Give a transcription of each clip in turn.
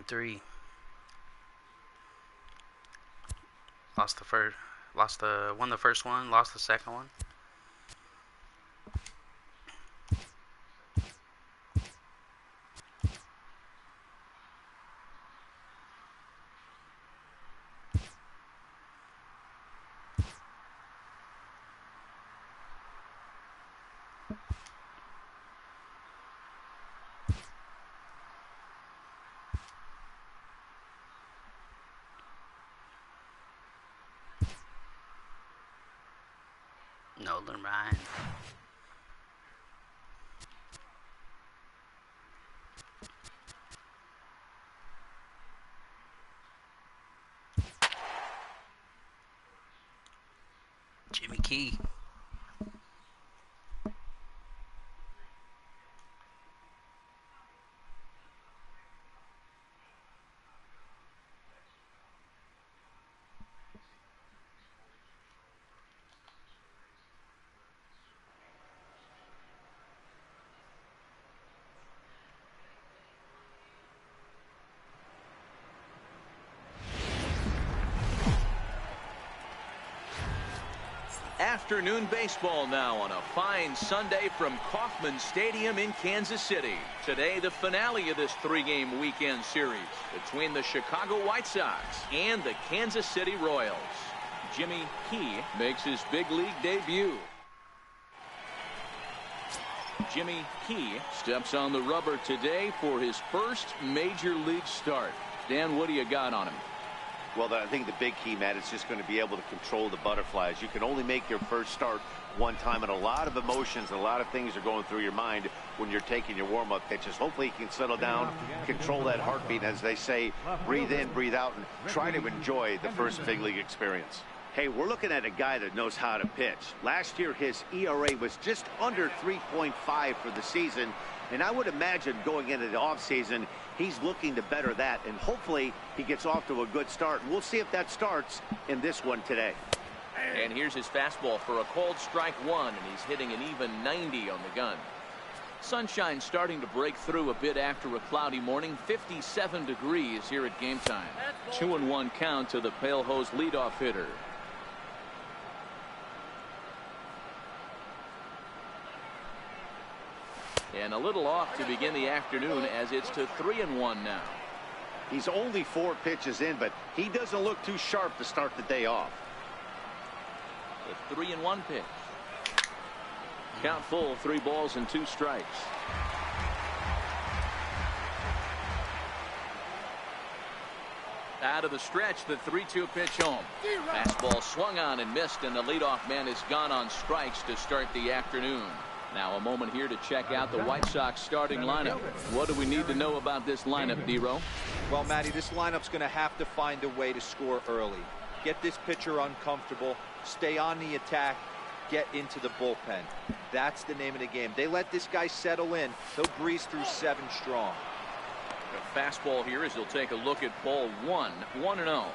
3. Won the first one, lost the second one. Nolan Ryan. Jimmy Key. Afternoon baseball now on a fine Sunday from Kauffman Stadium in Kansas City. Today, the finale of this 3-game weekend series between the Chicago White Sox and the Kansas City Royals. Jimmy Key makes his big league debut. Jimmy Key steps on the rubber today for his first major league start. Dan, what do you got on him? Well, I think the big key, Matt, is just going to be able to control the butterflies. You can only make your first start one time, and a lot of emotions and a lot of things are going through your mind when you're taking your warm-up pitches. Hopefully he can settle down, control that heartbeat, as they say, breathe in, breathe out, and try to enjoy the first big league experience. Hey, we're looking at a guy that knows how to pitch. Last year, his ERA was just under 3.5 for the season, and I would imagine going into the offseason, he's looking to better that, and hopefully he gets off to a good start. We'll see if that starts in this one today. And here's his fastball for a called strike 1, and he's hitting an even 90 on the gun. Sunshine starting to break through a bit after a cloudy morning. 57 degrees here at game time. 2-1 count to the Pale Hose leadoff hitter. And a little off to begin the afternoon as it's to 3-1 now. He's only 4 pitches in, but he doesn't look too sharp to start the day off. The 3-1 pitch. Count full, 3 balls and 2 strikes. Out of the stretch, the 3-2 pitch home. Fastball swung on and missed, and the leadoff man is gone on strikes to start the afternoon. Now a moment here to check out the White Sox starting lineup. What do we need to know about this lineup, D-Row? Well, Matty, this lineup's going to have to find a way to score early. Get this pitcher uncomfortable, stay on the attack, get into the bullpen. That's the name of the game. They let this guy settle in, he'll breeze through 7 strong. The fastball here as he'll take a look at ball 1, 1-0.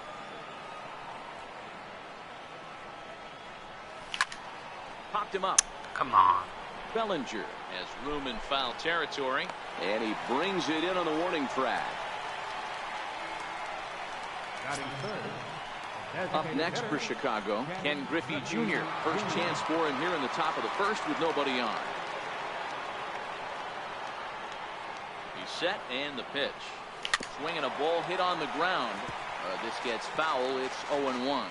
Popped him up. Come on. Bellinger has room in foul territory, and he brings it in on the warning track. Up next for Chicago, Ken Griffey Jr. First chance for him here in the top of the first with nobody on. He's set, and the pitch. Swinging a ball hit on the ground. This gets foul. It's 0-1.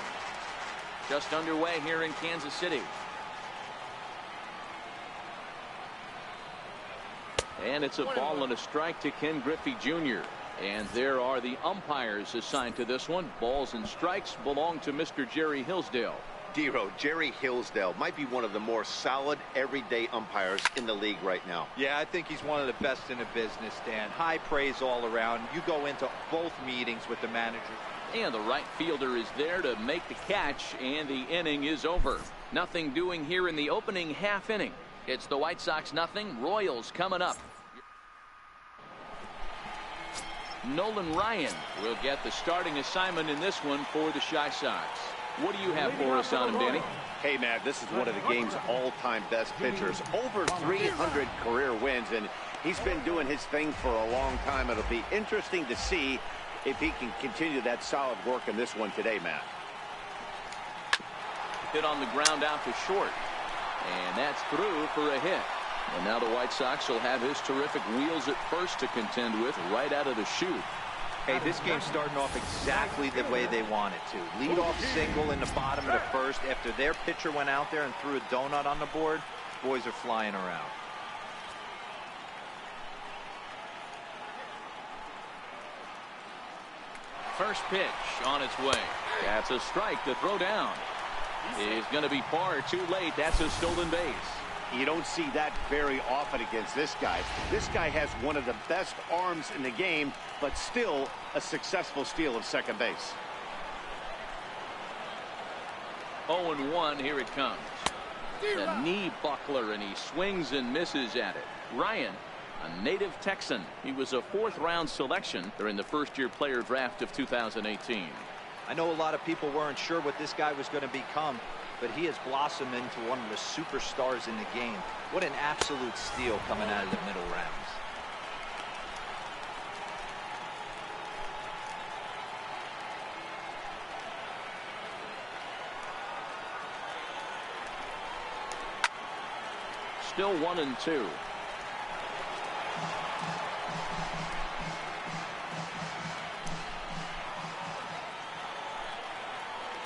Just underway here in Kansas City. And it's a ball and a strike to Ken Griffey Jr. And there are the umpires assigned to this one. Balls and strikes belong to Mr. Jerry Hillsdale. D-Row, Jerry Hillsdale might be one of the more solid everyday umpires in the league right now. Yeah, I think he's one of the best in the business, Dan. High praise all around. You go into both meetings with the manager. And the right fielder is there to make the catch, and the inning is over. Nothing doing here in the opening half inning. It's the White Sox nothing, Royals coming up. Nolan Ryan will get the starting assignment in this one for the Chi Sox. What do you have for us on him, Danny? Hey, Matt, this is one of the game's all-time best pitchers. Over 300 career wins, and He's been doing his thing for a long time. It'll be interesting to see if he can continue that solid work in this one today, Matt. Hit on the ground out to short. And that's through for a hit. And now the White Sox will have his terrific wheels at first to contend with right out of the chute. Hey, this game's starting off exactly the way they want it to. Lead off single in the bottom of the first after their pitcher went out there and threw a donut on the board. Boys are flying around. First pitch on its way. That's a strike to throw down. Is going to be far too late. That's a stolen base. You don't see that very often against this guy. This guy has one of the best arms in the game, but still a successful steal of second base. 0-1, here it comes. A knee buckler, and he swings and misses at it. Ryan, a native Texan. He was a fourth-round selection during the first-year player draft of 2018. I know a lot of people weren't sure what this guy was going to become, but he has blossomed into one of the superstars in the game. What an absolute steal coming out of the middle rounds. Still 1-2.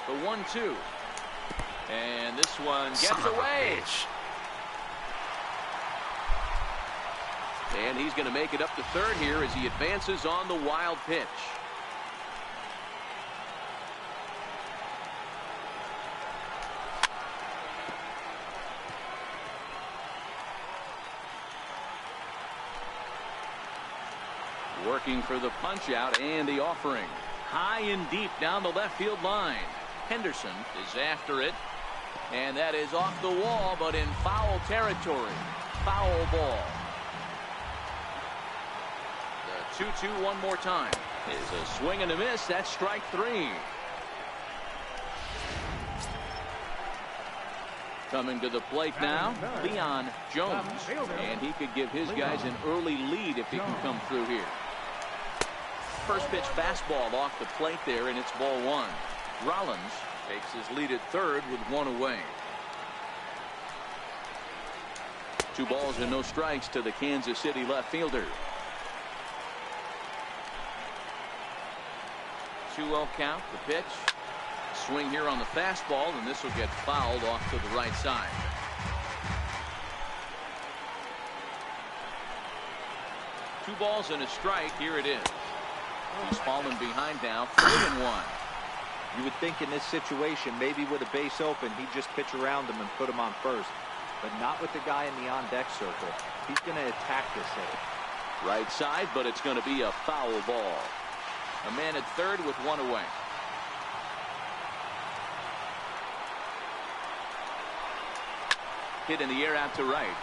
The 1-2. And this one gets away. And he's going to make it up to third here as he advances on the wild pitch. Working for the punch out and the offering. High and deep down the left field line. Henderson is after it. And that is off the wall, but in foul territory. Foul ball. The 2-2 one more time. Is a swing and a miss. That's strike three. Coming to the plate now, Leon Jones. And he could give his guys an early lead if he can come through here. First pitch fastball off the plate there, and it's ball one. Rollins takes his lead at third with one away. 2 balls and no strikes to the Kansas City left fielder. 2-0 count. The pitch. Swing here on the fastball, and this will get fouled off to the right side. Two balls and a strike. Here it is. He's fallen behind now. 3-1. You would think in this situation, maybe with a base open, he'd just pitch around him and put him on first. But not with the guy in the on-deck circle. He's going to attack this hitter. Right side, but it's going to be a foul ball. A man at third with one away. Hit in the air out to right.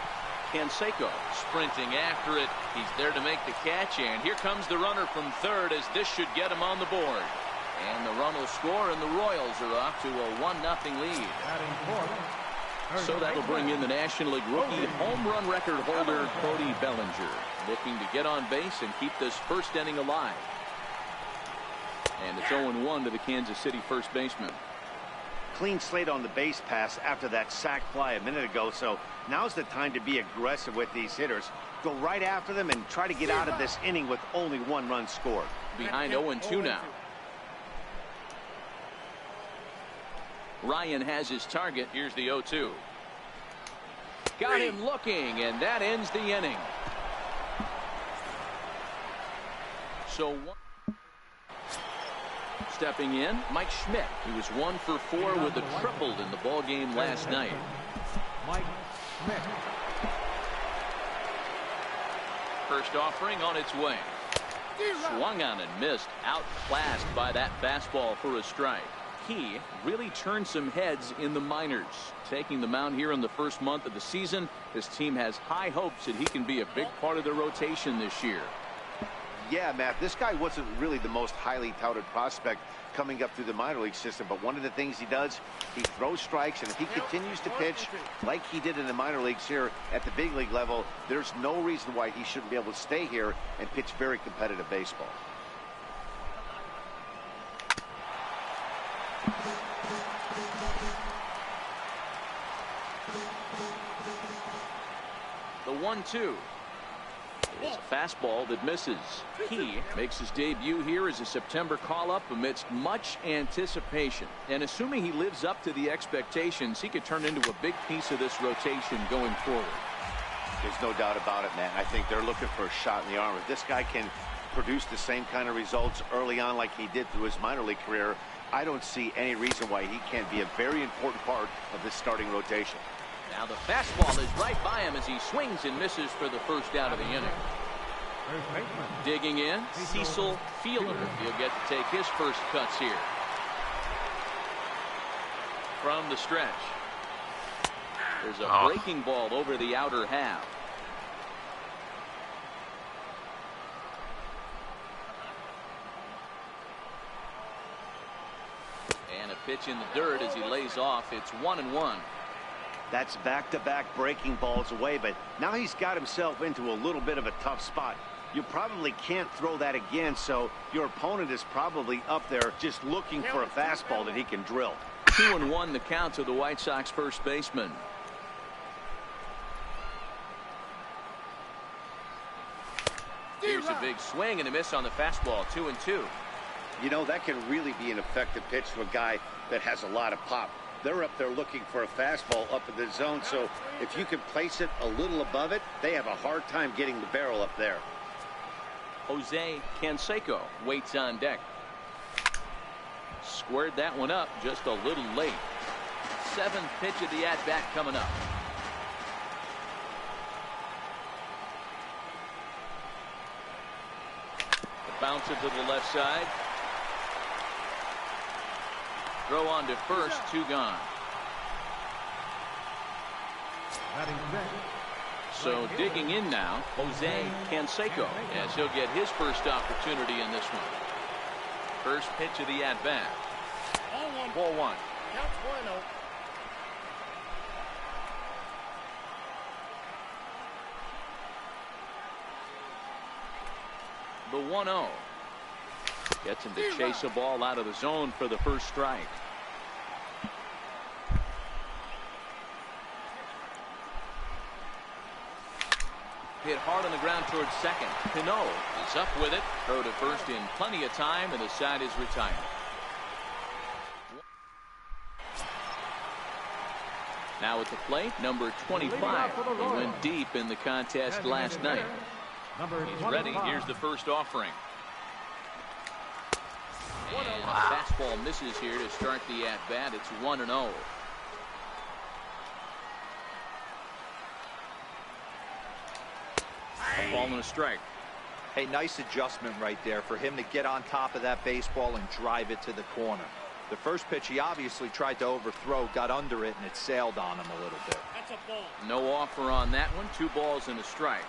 Canseco sprinting after it. He's there to make the catch, and here comes the runner from third as this should get him on the board. And the run will score, and the Royals are off to a 1-0 lead. So that'll bring in the National League rookie home run record holder Cody Bellinger, looking to get on base and keep this first inning alive. And it's 0-1 to the Kansas City first baseman. Clean slate on the base pass after that sac fly a minute ago, so now's the time to be aggressive with these hitters. Go right after them and try to get out of this inning with only 1 run scored. Behind 0-2 now. Ryan has his target. Here's the 0-2. Got him looking, and that ends the inning. So stepping in, Mike Schmidt. He was 1 for 4 with a triple in the ball game last night. Mike Schmidt. First offering on its way. Swung on and missed. Outclassed by that fastball for a strike. He really turned some heads in the minors. Taking the mound here in the first month of the season, his team has high hopes that he can be a big part of the rotation this year. Yeah, Matt, this guy wasn't really the most highly touted prospect coming up through the minor league system, but one of the things he does, he throws strikes, and if he continues to pitch like he did in the minor leagues here at the big league level, there's no reason why he shouldn't be able to stay here and pitch very competitive baseball. The 1-2 is a fastball that misses. He makes his debut here as a September call-up amidst much anticipation. And assuming he lives up to the expectations, he could turn into a big piece of this rotation going forward. There's no doubt about it, man. I think they're looking for a shot in the arm. If this guy can produce the same kind of results early on like he did through his minor league career, I don't see any reason why he can't be a very important part of this starting rotation. Now the fastball is right by him as he swings and misses for the first out of the inning. Digging in, Cecil Fielder. He'll get to take his first cuts here. From the stretch. There's a breaking ball over the outer half. And a pitch in the dirt as he lays off. It's 1-1. That's back-to-back breaking balls away, but now he's got himself into a little bit of a tough spot. You probably can't throw that again, so your opponent is probably up there just looking for a fastball that he can drill. 2-1 the count to the White Sox first baseman. Here's a big swing and a miss on the fastball. 2-2. You know, that can really be an effective pitch to a guy that has a lot of pop. They're up there looking for a fastball up in the zone, so if you can place it a little above it, they have a hard time getting the barrel up there. Jose Canseco waits on deck. Squared that one up just a little late. Seventh pitch of the at-bat coming up. The bouncer to the left side. Throw on to first, 2 gone. So digging in now, Jose Canseco, as he'll get his first opportunity in this one. First pitch of the at-bat. Ball 1. The 1-0. Gets him to chase a ball out of the zone for the first strike. Hit hard on the ground towards second. Pinot is up with it. Throw to first in plenty of time, and the side is retired. Now at the plate, number 25. He went deep in the contest last night. He's ready. Here's the first offering. And a fastball misses here to start the at-bat. It's 1-0. A ball and a strike. Hey, nice adjustment right there for him to get on top of that baseball and drive it to the corner. The first pitch he obviously tried to overthrow, got under it, and it sailed on him a little bit. That's a ball. No offer on that one. 2 balls and a strike.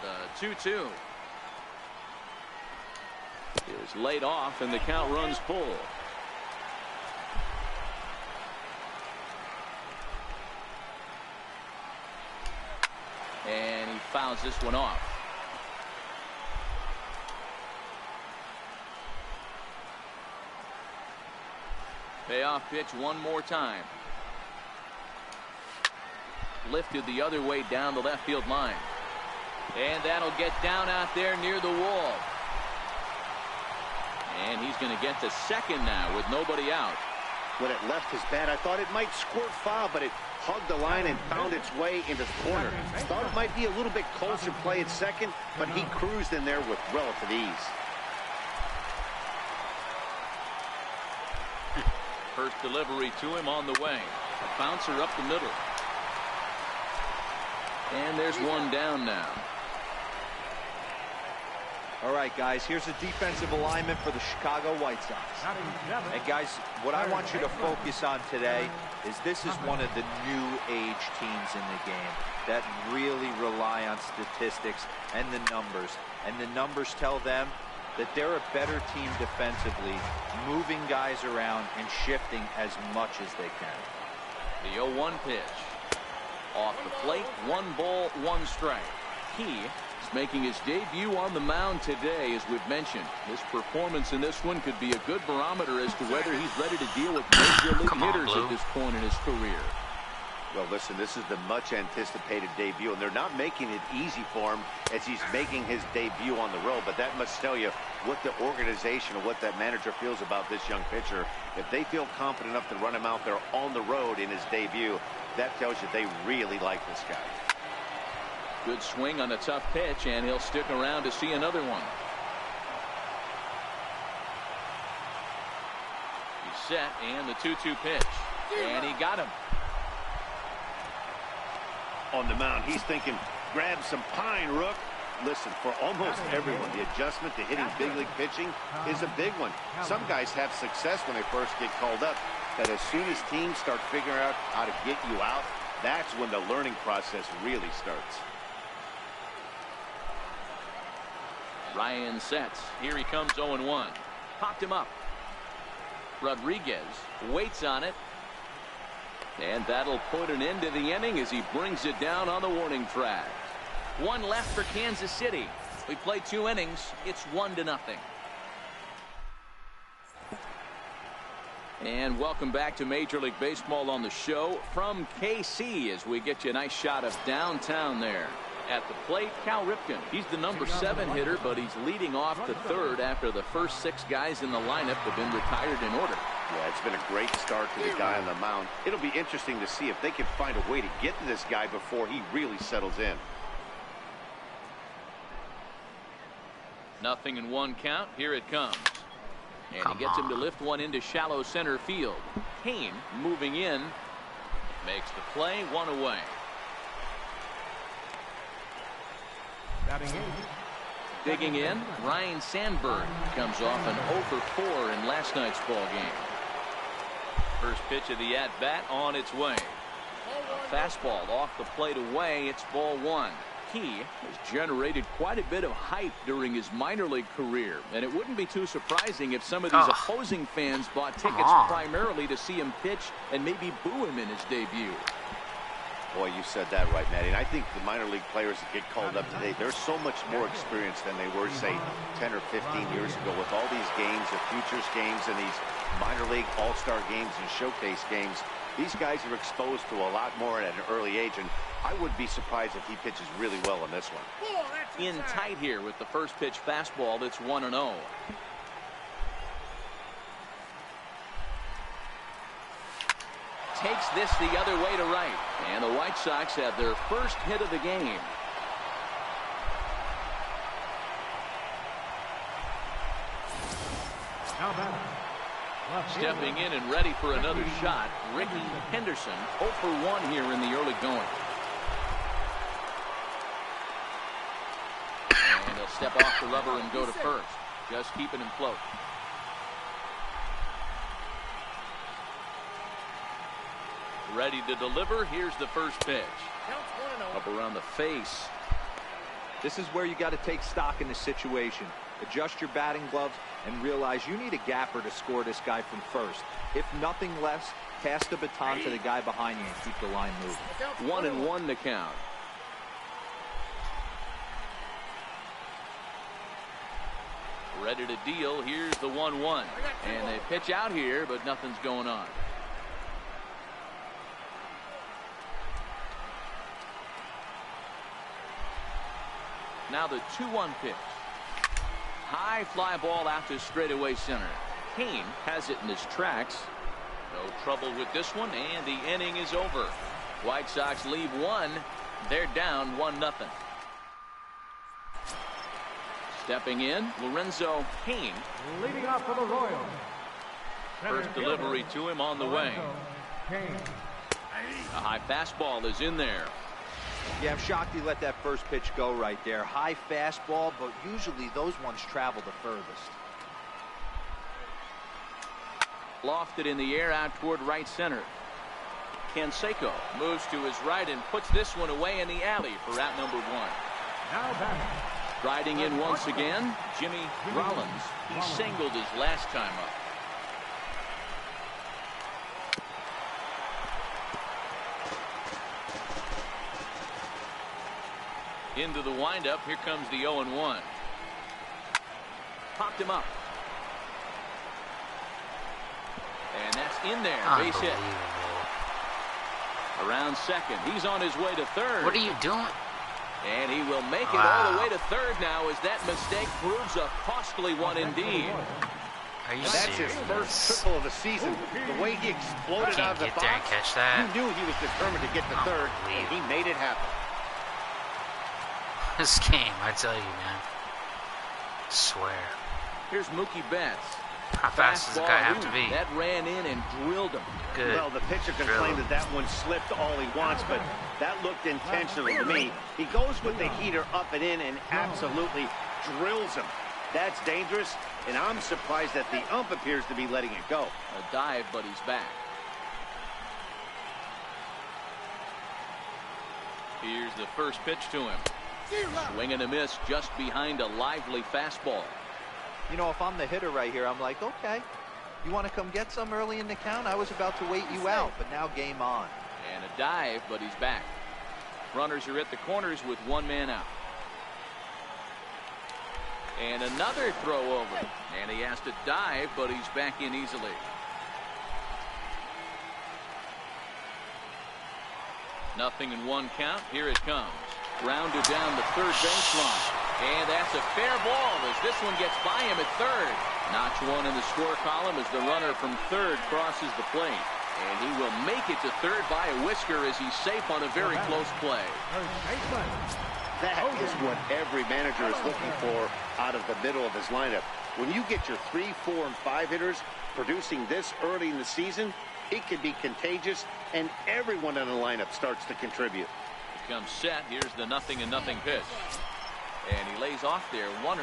The 2-2. Is laid off, and the count runs full. And he fouls this one off. Payoff pitch one more time. Lifted the other way down the left field line. And that'll get down out there near the wall. And he's going to get to second now with nobody out. When it left his bat, I thought it might squirt foul, but it hugged the line and found its way into the corner. Thought it might be a little bit closer play at second, but he cruised in there with relative ease. First delivery to him on the way. A bouncer up the middle. And there's one down now. All right, guys, here's a defensive alignment for the Chicago White Sox. And guys, what I want you to focus on today is this is one of the new age teams in the game that really rely on statistics and the numbers. And the numbers tell them that they're a better team defensively, moving guys around and shifting as much as they can. The 0-1 pitch. Off the plate, 1 ball, 1 strike. Key is making his debut on the mound today, as we've mentioned. His performance in this one could be a good barometer as to whether he's ready to deal with major league hitters at this point in his career. Well, listen, this is the much anticipated debut, and they're not making it easy for him as he's making his debut on the road. But that must tell you what the organization or what that manager feels about this young pitcher. If they feel confident enough to run him out there on the road in his debut, that tells you they really like this guy. Good swing on a tough pitch, and he'll stick around to see another one. He's set, and the 2-2 pitch. And he got him. On the mound, he's thinking, grab some pine, Rook. Listen, for almost everyone, the adjustment to hitting big league pitching is a big one. Some guys have success when they first get called up, but as soon as teams start figuring out how to get you out, that's when the learning process really starts. Ryan sets. Here he comes 0-1. Popped him up. Rodriguez waits on it. And that'll put an end to the inning as he brings it down on the warning track. 1 left for Kansas City. We play 2 innings. It's 1-0. And welcome back to Major League Baseball on the show from KC as we get you a nice shot of downtown there. At the plate, Cal Ripken. He's the number 7 hitter, but he's leading off the 3rd after the first 6 guys in the lineup have been retired in order. Yeah, it's been a great start to the guy on the mound. It'll be interesting to see if they can find a way to get to this guy before he really settles in. 0-1 count. Here it comes. And he gets him to lift one into shallow center field. Kane moving in. Makes the play, 1 away. Digging in, Ryan Sandberg comes off an 0 for 4 in last night's ball game. First pitch of the at-bat on its way. A fastball off the plate away. It's ball 1. He has generated quite a bit of hype during his minor league career, and it wouldn't be too surprising if some of these opposing fans bought tickets primarily to see him pitch and maybe boo him in his debut. Boy, you said that right, Matty. And I think the minor league players that get called up today, they're so much more experienced than they were, say, 10 or 15 years ago with all these games, the futures games and these minor league all-star games and showcase games. These guys are exposed to a lot more at an early age, and I would be surprised if he pitches really well in this one. In tight here with the first pitch fastball. That's 1-0. Takes this the other way to right, and the White Sox have their first hit of the game. Stepping in and ready for another shot, Ricky Henderson, 0 for 1 here in the early going. And he'll step off the rubber and go to first, just keeping him float. Ready to deliver. Here's the first pitch. Up around the face. This is where you got to take stock in the situation. Adjust your batting gloves and realize you need a gapper to score this guy from first. If nothing less, pass the baton to the guy behind you and keep the line moving. 1-1 to count. Ready to deal. Here's the 1-1. And they pitch out here, but nothing's going on. Now the 2-1 pitch. High fly ball out to straightaway center. Kane has it in his tracks. No trouble with this one, and the inning is over. White Sox leave 1. They're down 1-0. Stepping in, Lorenzo Kane. Leading off for the Royals. First delivery to him on the way. A high fastball is in there. Yeah, I'm shocked he let that first pitch go right there. High fastball, but usually those ones travel the furthest. Lofted in the air out toward right center. Canseco moves to his right and puts this one away in the alley for out number 1. Now batting. Riding in once again, Jimmy Rollins. He singled his last time up. Into the windup. Here comes the 0-1. Popped him up. And that's in there. Base hit. Around second. He's on his way to third. What are you doing? And he will make it all the way to third now as that mistake proves a costly one indeed. Are you That's serious? his first triple of the season. The way he exploded Can't out of the get there and box, catch that. you knew he was determined to get to third, and he made it happen. This game, I tell you, man. I swear. Here's Mookie Betts. How fast does the guy have to be? That ran in and drilled him. Good. Well, the pitcher can claim that that one slipped all he wants, but that looked intentional to me. He goes with the heater up and in and absolutely drills him. That's dangerous, and I'm surprised that the ump appears to be letting it go. A dive, but he's back. Here's the first pitch to him. Swing and a miss just behind a lively fastball. You know, if I'm the hitter right here, I'm like, okay, you want to come get some early in the count? I was about to wait you out, but now game on. And a dive, but he's back. Runners are at the corners with 1 man out. And another throw over. And he has to dive, but he's back in easily. Nothing in 1 count. Here it comes. Grounded down the third baseline. And that's a fair ball as this one gets by him at third. Notch 1 in the score column as the runner from third crosses the plate. And he will make it to third by a whisker as he's safe on a very close play. That is what every manager is looking for out of the middle of his lineup. When you get your 3, 4, and 5 hitters producing this early in the season, it can be contagious, and everyone in the lineup starts to contribute. Comes set. Here's the 0-0 pitch. And he lays off there 1-0.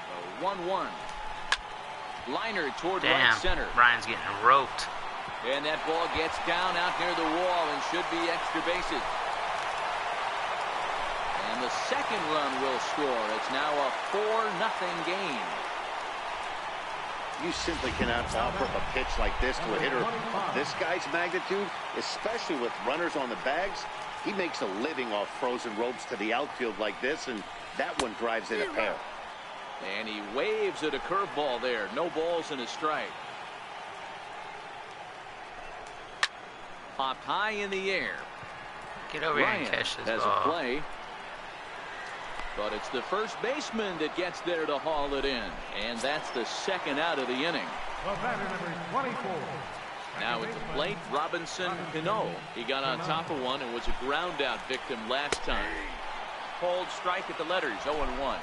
A 1-1. Liner toward right center. Ryan's getting roped. And that ball gets down out near the wall and should be extra bases. And the second run will score. It's now a 4-0 game. You simply cannot offer a pitch like this to a hitter this guy's magnitude, especially with runners on the bags. He makes a living off frozen ropes to the outfield like this, and that one drives it a pair. And he waves at a curveball there. No balls and a strike. Popped high in the air. Get over here and catch this has ball. A play. But it's the first baseman that gets there to haul it in. And that's the second out of the inning. The batter number 24. Now at the plate, Robinson Cano. He got on top of one and was a ground out victim last time. Called strike at the letters, 0-1.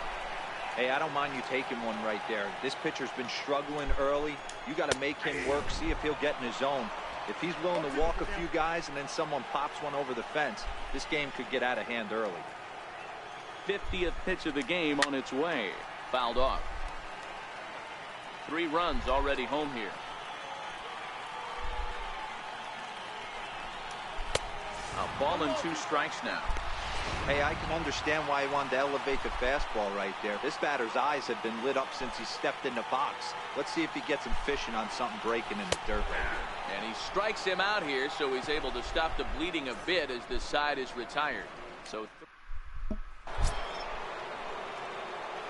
Hey, I don't mind you taking one right there. This pitcher's been struggling early. You got to make him work, see if he'll get in his zone. If he's willing to walk a few guys and then someone pops one over the fence, this game could get out of hand early. 50th pitch of the game on its way. Fouled off. 3 runs already home here. A ball and 2 strikes now. Hey, I can understand why he wanted to elevate the fastball right there. This batter's eyes have been lit up since he stepped in the box. Let's see if he gets him fishing on something breaking in the dirt right here. And he strikes him out here, so he's able to stop the bleeding a bit as this side is retired. So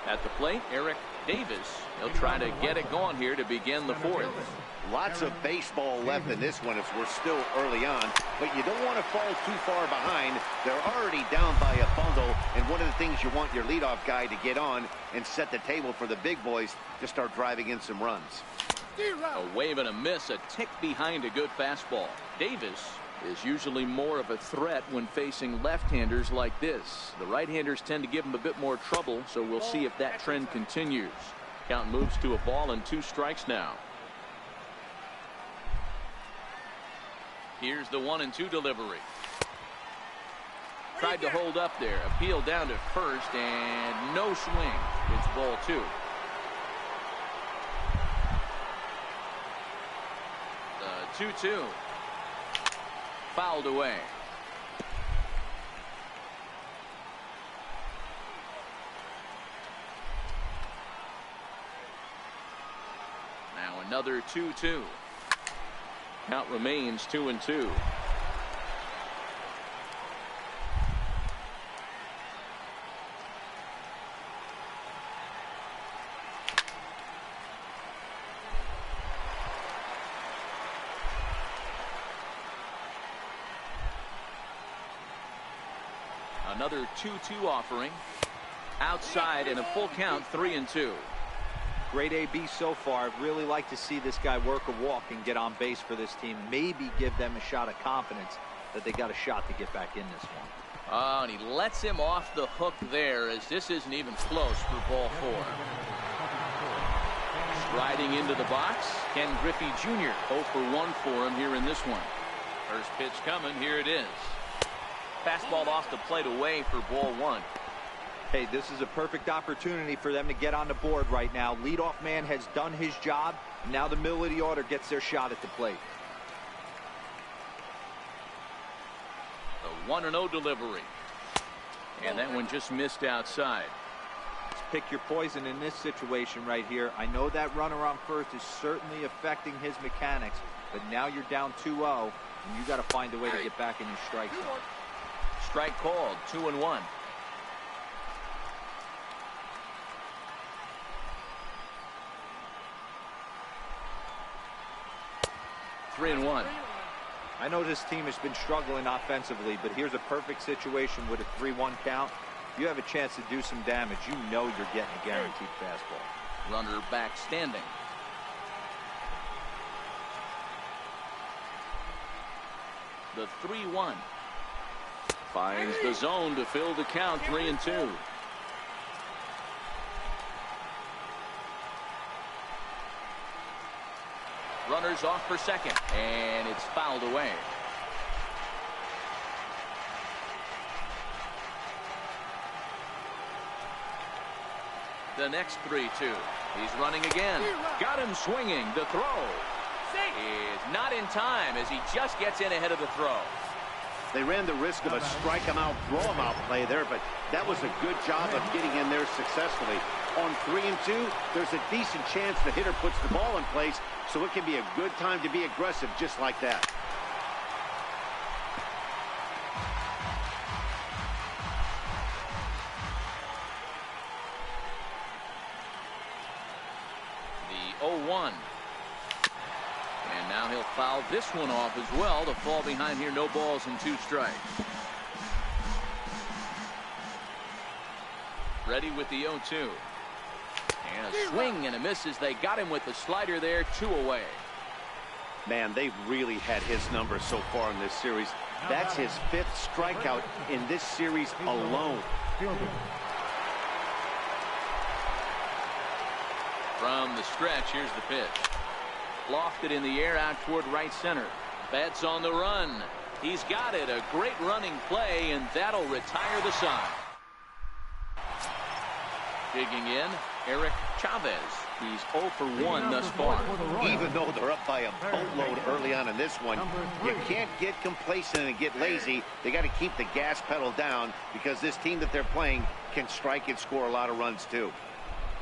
at the plate, Eric Davis. He'll try to get it going here to begin the 4th. Lots of baseball left in this one as we're still early on, but you don't want to fall too far behind. They're already down by a bundle, and one of the things you want your leadoff guy to get on and set the table for the big boys to start driving in some runs. A wave and a miss, a tick behind a good fastball. Davis is usually more of a threat when facing left-handers like this. The right-handers tend to give him a bit more trouble, so we'll see if that trend continues. Count moves to a ball and 2 strikes now. Here's the 1-2 delivery. Tried to hold up there. Appeal down to first and no swing. It's ball 2. The 2-2. Fouled away. Now another 2-2. Count remains 2-2. Another 2-2 offering. Outside and a full count, 3-2. Great AB so far. I'd really like to see this guy work a walk and get on base for this team. Maybe give them a shot of confidence that they got a shot to get back in this one. Oh, and he lets him off the hook there, as this isn't even close for ball 4. Striding into the box, Ken Griffey Jr. 0 for 1 for him here in this one. First pitch coming. Here it is. Fastball off the plate away for ball 1. Hey, this is a perfect opportunity for them to get on the board right now. Leadoff man has done his job. Now the middle of the order gets their shot at the plate. The 1-0 delivery. And that one just missed outside. Let's pick your poison in this situation right here. I know that runner on first is certainly affecting his mechanics, but now you're down 2-0, and you got to find a way to get back in your strike zone. Strike called. 2-1. 3-1. I know this team has been struggling offensively, but here's a perfect situation with a 3-1 count. If you have a chance to do some damage, you know you're getting a guaranteed fastball. Runner back standing. The 3-1. Finds the zone to fill the count. 3-2. Runners off for second, and it's fouled away. The next 3-2. He's running again. Got him swinging. The throw is not in time as he just gets in ahead of the throw. They ran the risk of a strike him out, throw him out play there, but that was a good job of getting in there successfully. On 3-2, there's a decent chance the hitter puts the ball in place, so it can be a good time to be aggressive just like that. The 0-1. And now he'll foul this one off as well to fall behind here. No balls and 2 strikes. Ready with the 0-2. And a swing and a miss as they got him with the slider there. 2 away. Man, they've really had his number so far in this series. That's his 5th strikeout in this series alone. From the stretch, here's the pitch. Lofted in the air out toward right center. Betts on the run. He's got it. A great running play, and that'll retire the side. Digging in, Eric Chavez. He's 0 for 1 thus far. Even though they're up by a boatload early on in this one, you can't get complacent and get lazy. They got to keep the gas pedal down because this team that they're playing can strike and score a lot of runs too.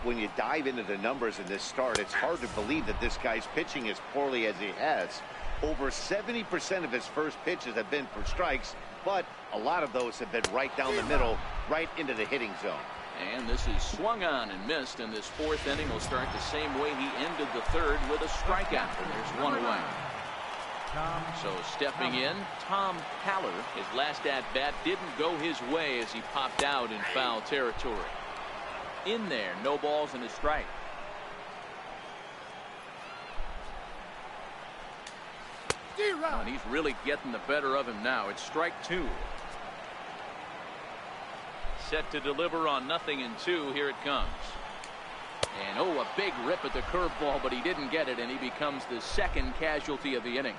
When you dive into the numbers in this start, it's hard to believe that this guy's pitching as poorly as he has. Over 70% of his first pitches have been for strikes, but a lot of those have been right down the middle, right into the hitting zone. And this is swung on and missed, and this 4th inning will start the same way he ended the 3rd with a strikeout. There's 1 away. So stepping in, Tom Haller. His last at-bat didn't go his way as he popped out in foul territory. In there, no balls and a strike. And he's really getting the better of him now. It's strike 2. Set to deliver on 0-2. Here it comes. And oh, a big rip at the curveball, but he didn't get it, and he becomes the second casualty of the inning.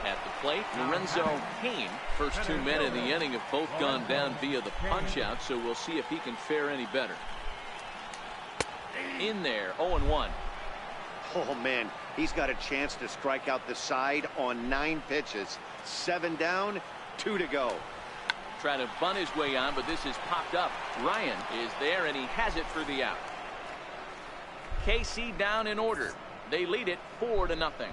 At the plate, Lorenzo Cain. First 2 men in the inning have both gone down via the punch-out, so we'll see if he can fare any better. In there, 0-1. Oh, man, he's got a chance to strike out the side on 9 pitches. 7 down, 2 to go. Trying to bunt his way on, but this is popped up. Ryan is there, and he has it for the out. KC down in order. They lead it 4-0.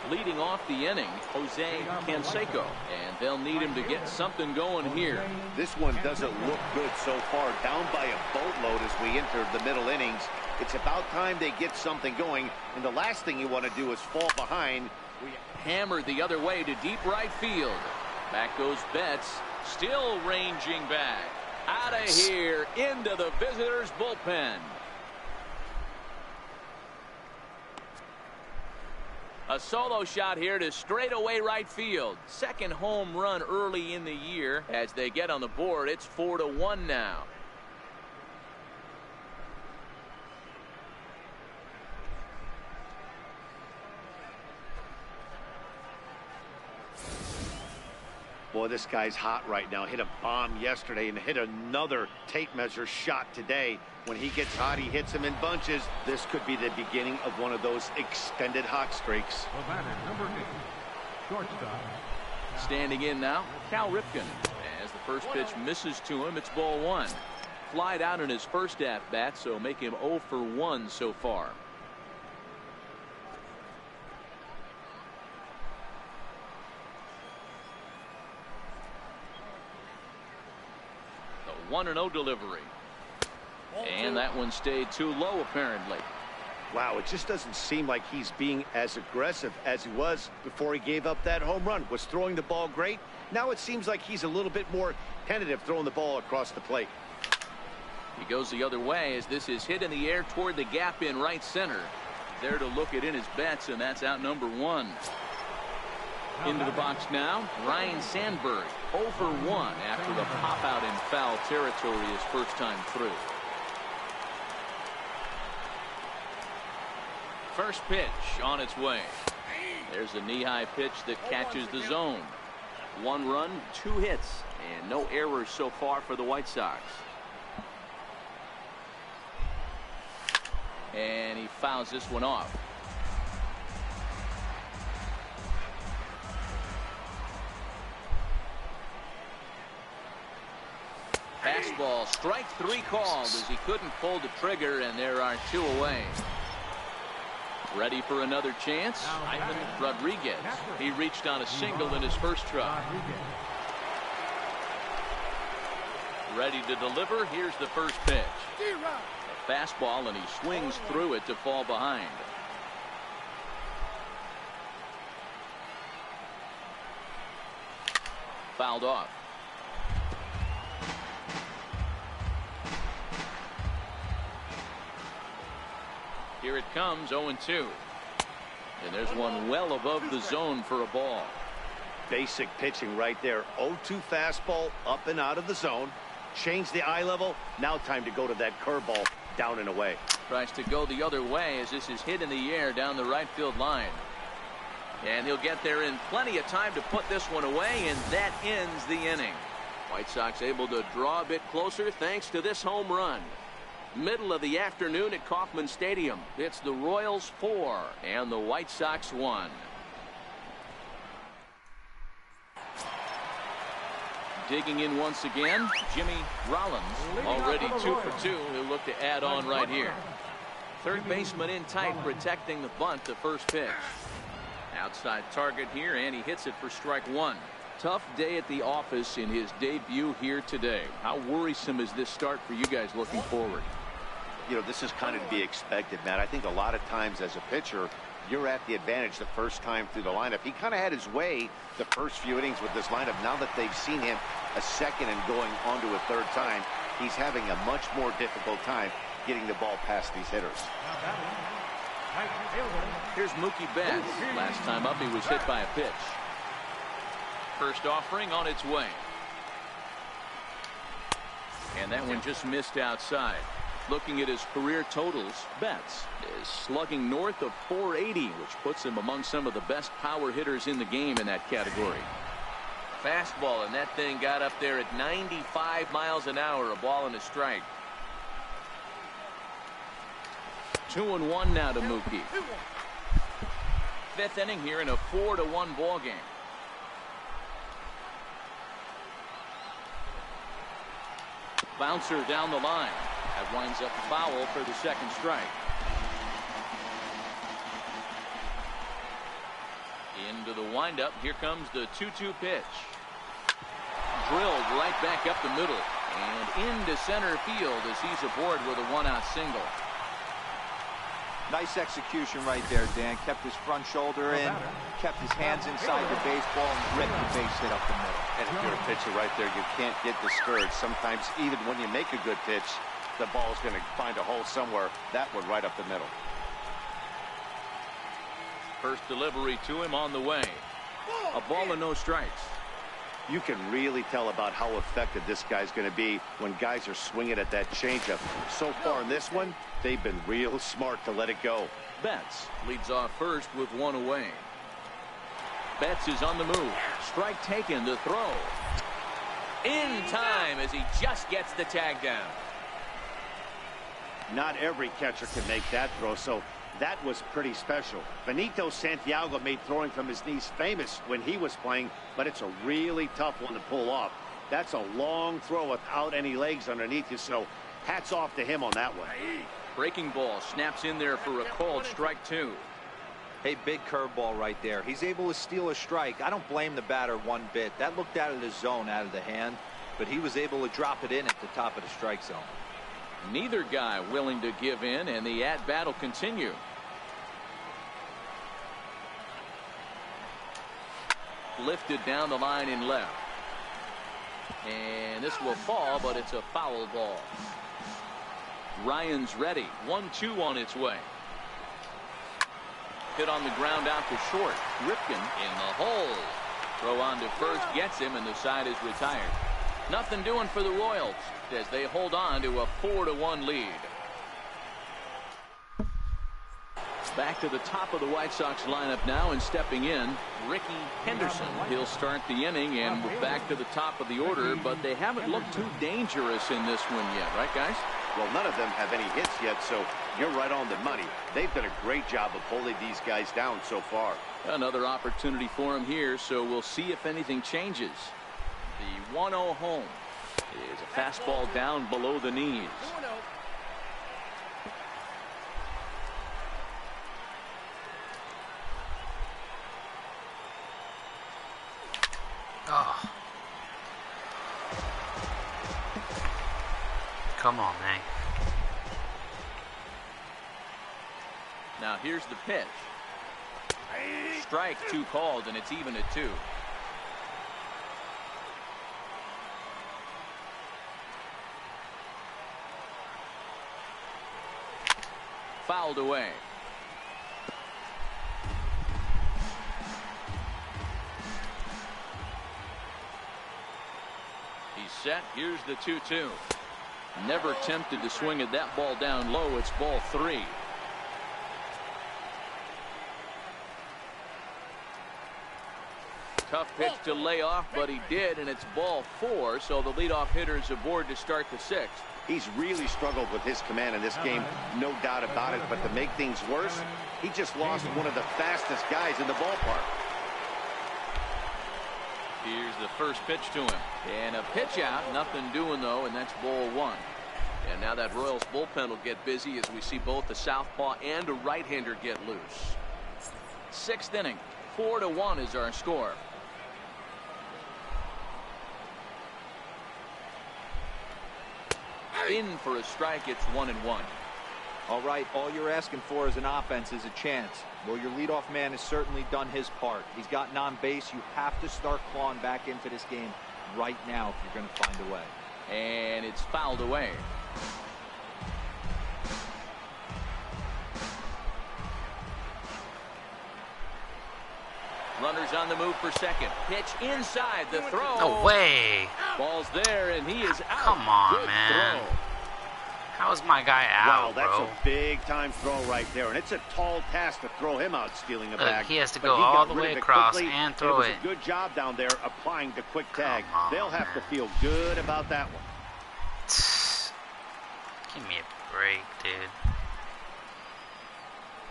Leading off the inning, Jose Canseco, and they'll need him to get something going here. This one doesn't look good so far. Down by a boatload as we enter the middle innings. It's about time they get something going, and the last thing you want to do is fall behind. Hammered the other way to deep right field. Back goes Betts, still ranging back. Out of here, into the visitors' bullpen. A solo shot here to straightaway right field. Second home run early in the year. As they get on the board, it's 4-1 now. Boy, this guy's hot right now. Hit a bomb yesterday and hit another tape measure shot today. When he gets hot, he hits them in bunches. This could be the beginning of one of those extended hot streaks. The batter, number 8, shortstop. Standing in now, Cal Ripken. As the first pitch misses to him, it's ball 1. Flied out in his first at-bat, so make him 0 for 1 so far. The 1-0 delivery. And that one stayed too low, apparently. Wow, it just doesn't seem like he's being as aggressive as he was before he gave up that home run. Was throwing the ball great. Now it seems like he's a little bit more tentative throwing the ball across the plate. He goes the other way as this is hit in the air toward the gap in right center. There to look it in his Betts, and that's out number 1. Into the box now, Ryan Sandberg, 0 for 1 after the pop out in foul territory his first time through. First pitch on its way. There's a knee-high pitch that catches the zone. 1 run, 2 hits, and no errors so far for the White Sox. And he fouls this one off. Fastball, strike 3 called as he couldn't pull the trigger, and there are 2 away. Ready for another chance? Ivan Rodriguez. He reached on a single in his first try. Ready to deliver. Here's the first pitch. A fastball, and he swings through it to fall behind. Fouled off. Here it comes, 0-2. And there's one well above the zone for a ball. Basic pitching right there. 0-2 fastball up and out of the zone. Change the eye level. Now time to go to that curveball down and away. Tries to go the other way as this is hit in the air down the right field line. And he'll get there in plenty of time to put this one away, and that ends the inning. White Sox able to draw a bit closer thanks to this home run. Middle of the afternoon at Kauffman Stadium. It's the Royals 4 and the White Sox 1. Digging in once again, Jimmy Rollins, already 2 for 2. He'll look to add on right here. Third baseman in tight, protecting the bunt, the first pitch. Outside target here, and he hits it for strike 1. Tough day at the office in his debut here today. How worrisome is this start for you guys looking forward? You know, this is kind of to be expected, Matt. I think a lot of times as a pitcher, you're at the advantage the first time through the lineup. He kind of had his way the first few innings with this lineup. Now that they've seen him a second and going on to a third time, he's having a much more difficult time getting the ball past these hitters. Here's Mookie Betts. Last time up, he was hit by a pitch. First offering on its way. And that one just missed outside. Looking at his career totals, Betts is slugging north of .480, which puts him among some of the best power hitters in the game in that category. Fastball, and that thing got up there at 95 miles an hour, a ball and a strike. 2-1 now to Mookie. Fifth inning here in a 4-1 ball game. Bouncer down the line. That winds up foul for the second strike. Into the windup. Here comes the 2-2 pitch. Drilled right back up the middle and into center field as he's aboard with a one-out single. Nice execution right there, Dan. Kept his front shoulder in, kept his hands inside the baseball, and ripped the base hit up the middle. And if you're a pitcher right there, you can't get discouraged. Sometimes even when you make a good pitch, the ball's going to find a hole somewhere. That one right up the middle. First delivery to him on the way. A ball and no strikes. You can really tell about how effective this guy's going to be when guys are swinging at that changeup. So far in this one, they've been real smart to let it go. Betts leads off first with one away. Betts is on the move. Strike taken, the throw. In time as he just gets the tag down. Not every catcher can make that throw, so that was pretty special. Benito Santiago made throwing from his knees famous when he was playing, but it's a really tough one to pull off. That's a long throw without any legs underneath you, so hats off to him on that one. Breaking ball snaps in there for a called strike two. Hey, big curveball right there. He's able to steal a strike. I don't blame the batter one bit. That looked out of the zone, out of the hand, but he was able to drop it in at the top of the strike zone. Neither guy willing to give in, and the at-bat will continue. Lifted down the line in left. And this will fall, but it's a foul ball. Ryan's ready. 1-2 on its way. Hit on the ground out to short. Ripken in the hole. Throw on to first gets him, and the side is retired. Nothing doing for the Royals as they hold on to a 4-1 lead. Back to the top of the White Sox lineup now, and stepping in, Ricky Henderson. He'll start the inning, and we're back to the top of the order, but they haven't looked too dangerous in this one yet, right, guys? Well, none of them have any hits yet, so you're right on the money. They've done a great job of holding these guys down so far. Another opportunity for him here, so we'll see if anything changes. The 1-0 home is a fastball down below the knees. Oh. Come on, man. Now here's the pitch. Strike two called, and it's even at 2. Fouled away. He's set. Here's the 2-2. Never tempted to swing at that ball down low. It's ball 3. Tough pitch to lay off, but he did, and it's ball 4, so the leadoff hitter is aboard to start the 6th. He's really struggled with his command in this game, no doubt about it, but to make things worse, he just lost one of the fastest guys in the ballpark. Here's the first pitch to him, and a pitch out, nothing doing though, and that's ball 1. And now that Royals bullpen will get busy as we see both the southpaw and a right-hander get loose. 6th inning, 4-1 is our score. In for a strike. It's 1-1. All right, all you're asking for as an offense is a chance. Well, your leadoff man has certainly done his part. He's gotten on base. You have to start clawing back into this game right now if you're going to find a way. And it's fouled away. Runners on the move for second. Pitch inside the throw. No way. Ball's there, and he is out. Come on, Good man. throw. How is my guy Wow, out, that's bro? a big-time throw right there, and it's a tall task to throw him out stealing a Look, bag. he has to but go he all got the rid way of it across quickly. and throw it. It was a good job down there applying the quick tag. Come on, They'll have to man. feel good about that one. Give me a break, dude.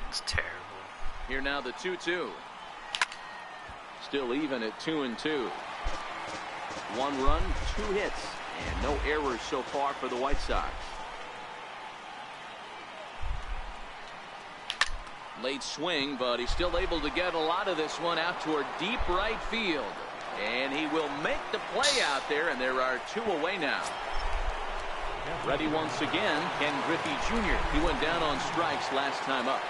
It's terrible. Here now the 2-2. Still even at 2-2. 1 run, 2 hits, and no errors so far for the White Sox. Late swing, but he's still able to get a lot of this one out toward deep right field. And he will make the play out there, and there are 2 away now. Ready once again, Ken Griffey Jr. He went down on strikes last time up.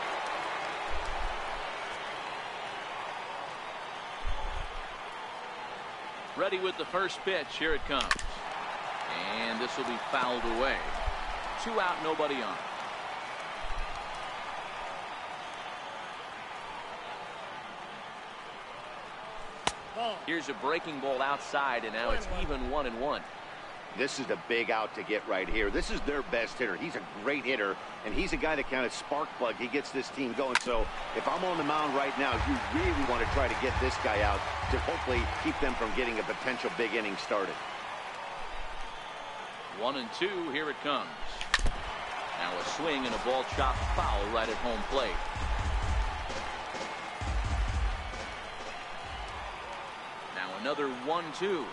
Ready with the first pitch. Here it comes. And this will be fouled away. 2 out, nobody on. Here's a breaking ball outside, and now it's even 1-1. This is a big out to get right here. This is their best hitter. He's a great hitter, and he's a guy that kind of spark plug. He gets this team going. So if I'm on the mound right now, you really want to try to get this guy out to hopefully keep them from getting a potential big inning started. 1-2. Here it comes. Now a swing and a ball chopped foul right at home plate. Now another 1-2.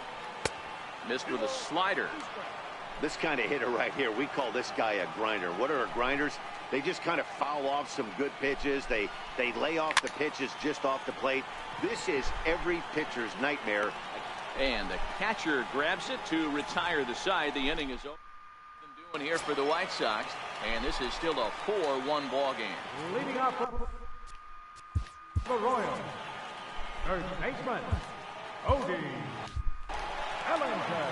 Missed with a slider. This kind of hitter right here, we call this guy a grinder. What are grinders? They just kind of foul off some good pitches. They lay off the pitches just off the plate. This is every pitcher's nightmare. And the catcher grabs it to retire the side. The inning is over. Doing here for the White Sox, and this is still a 4-1 ball game. Leading off the Royals, third baseman, Odie Ellinger.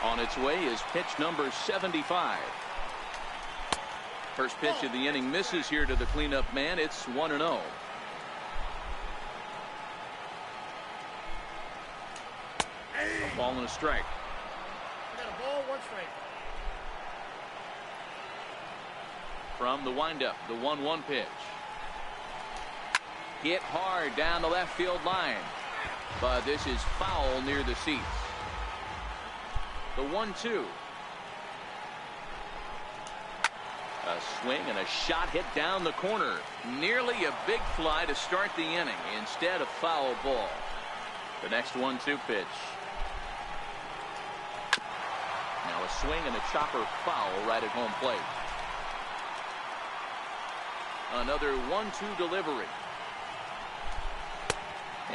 On its way is pitch number 75. First pitch of the inning misses here to the cleanup man. It's 1-0. A ball and a strike. Got a ball, 1 strike. From the windup, the 1-1 pitch. Hit hard down the left field line. But this is foul near the seats. The 1-2. A swing and a shot hit down the corner. Nearly a big fly to start the inning. Instead, a foul ball. The next 1-2 pitch. Now a swing and a chopper foul right at home plate. Another 1-2 delivery.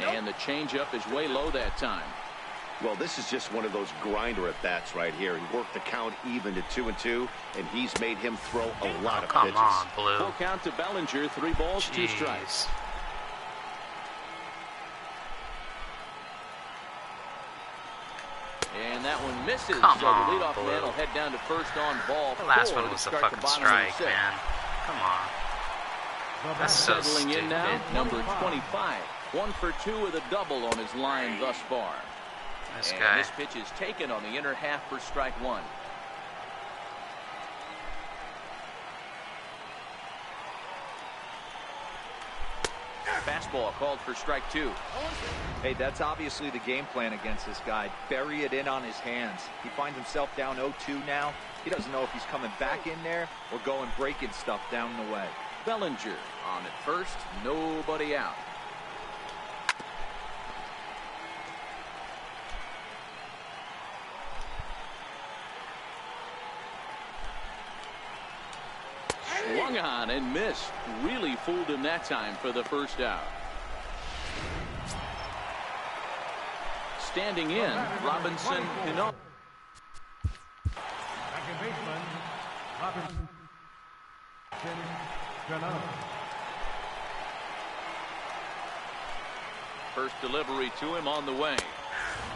And the changeup is way low that time. Well, this is just one of those grinder at-bats right here. He worked the count even to 2-2, and he's made him throw a lot of pitches. Come on, Blue. Full count to Bellinger, 3 balls, 2 strikes. And that one misses. Come so on, the leadoff Blue. man will head down to first on ball. The last 4 one to was a start the fucking bottom of the strike, 6th. man. Come on. That's so Settling in stupid. now, number 25. 1 for 2 with a double on his line thus far. This And guy. this pitch is taken on the inner half for strike 1. Fastball called for strike 2. Hey, that's obviously the game plan against this guy. Bury it in on his hands. He finds himself down 0-2 now. He doesn't know if he's coming back in there or going breaking stuff down the way. Bellinger on at first, nobody out. Swung on and missed. Really fooled him that time for the first out. Standing in, Robinson Cano. Second baseman, Robinson First delivery to him on the way.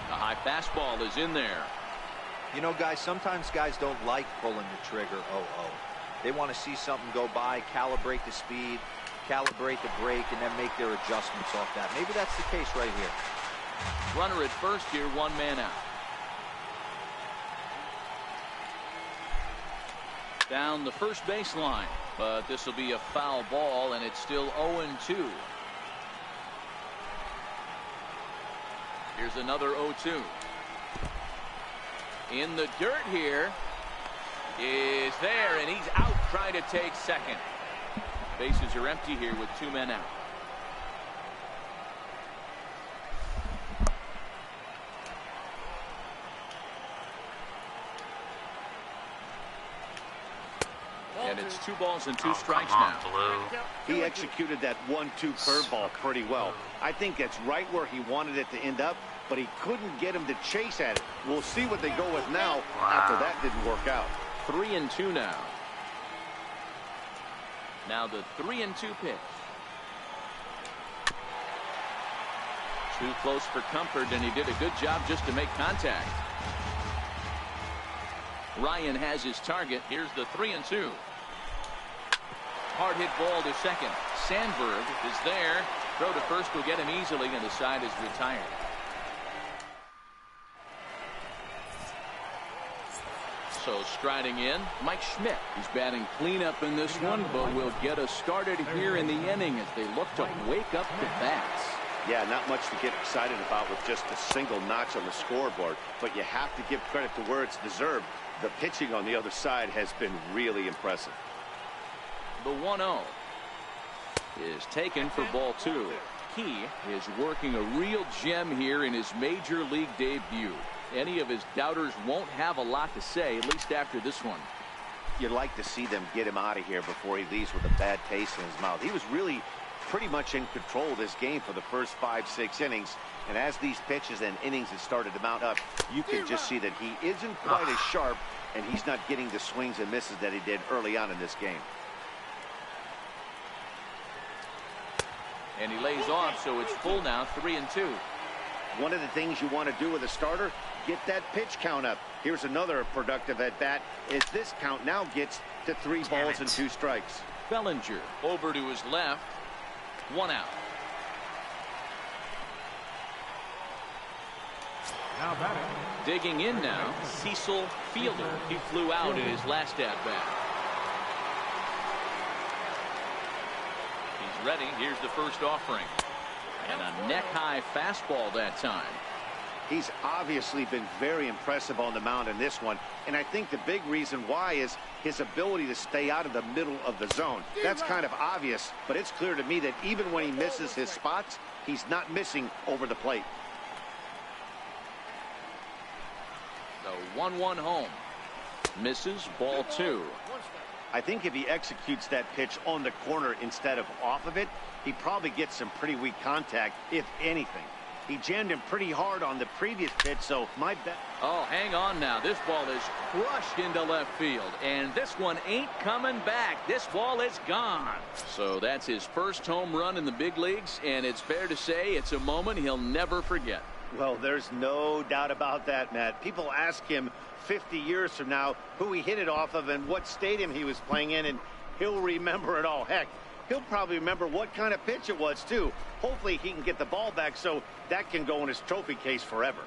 The high fastball is in there. You know, guys, sometimes guys don't like pulling the trigger. They want to see something go by, calibrate the speed, calibrate the brake, and then make their adjustments off that. Maybe that's the case right here. Runner at first here, one man out. Down the first baseline, but this will be a foul ball, and it's still 0-2. Here's another 0-2. In the dirt here is there, and he's out trying to take second. Bases are empty here with two men out. And it's 2 balls and 2 strikes now. He executed that 1-2 curveball pretty well. I think that's right where he wanted it to end up, but he couldn't get him to chase at it. We'll see what they go with now after that didn't work out. 3-2 now. Now the 3-2 pitch. Too close for comfort, and he did a good job just to make contact. Ryan has his target. Here's the 3-2. Hard hit ball to second. Sandberg is there. Throw to first will get him easily, and the side is retired. So striding in, Mike Schmidt. He's batting cleanup in this one, but will get us started here in the inning as they look to wake up the bats. Yeah, not much to get excited about with just a single notch on the scoreboard, but you have to give credit to where it's deserved. The pitching on the other side has been really impressive. The 1-0 is taken for ball 2. He is working a real gem here in his major league debut. Any of his doubters won't have a lot to say, at least after this one. You'd like to see them get him out of here before he leaves with a bad taste in his mouth. He was really pretty much in control of this game for the first 5-6 innings. And as these pitches and innings have started to mount up, you can just see that he isn't quite as sharp, and he's not getting the swings and misses that he did early on in this game. And he lays off, so it's full now, 3-2. One of the things you want to do with a starter, get that pitch count up. Here's another productive at bat as this count now gets to 3 balls and 2 strikes. Bellinger over to his left. 1 out. Now batting. Digging in now, Cecil Fielder. He flew out in his last at bat. He's ready. Here's the first offering. And a neck-high fastball that time. He's obviously been very impressive on the mound in this one, and I think the big reason why is his ability to stay out of the middle of the zone. That's kind of obvious, but it's clear to me that even when he misses his spots, he's not missing over the plate. The 1-1 home. Misses, ball 2. I think if he executes that pitch on the corner instead of off of it, he probably gets some pretty weak contact, if anything. He jammed him pretty hard on the previous pitch, so my bet. Oh, hang on now. This ball is crushed into left field, and this one ain't coming back. This ball is gone. So that's his first home run in the big leagues, and it's fair to say it's a moment he'll never forget. Well, there's no doubt about that, Matt. People ask him 50 years from now who he hit it off of and what stadium he was playing in, and he'll remember it all. Heck, he'll probably remember what kind of pitch it was, too. Hopefully he can get the ball back so that can go in his trophy case forever.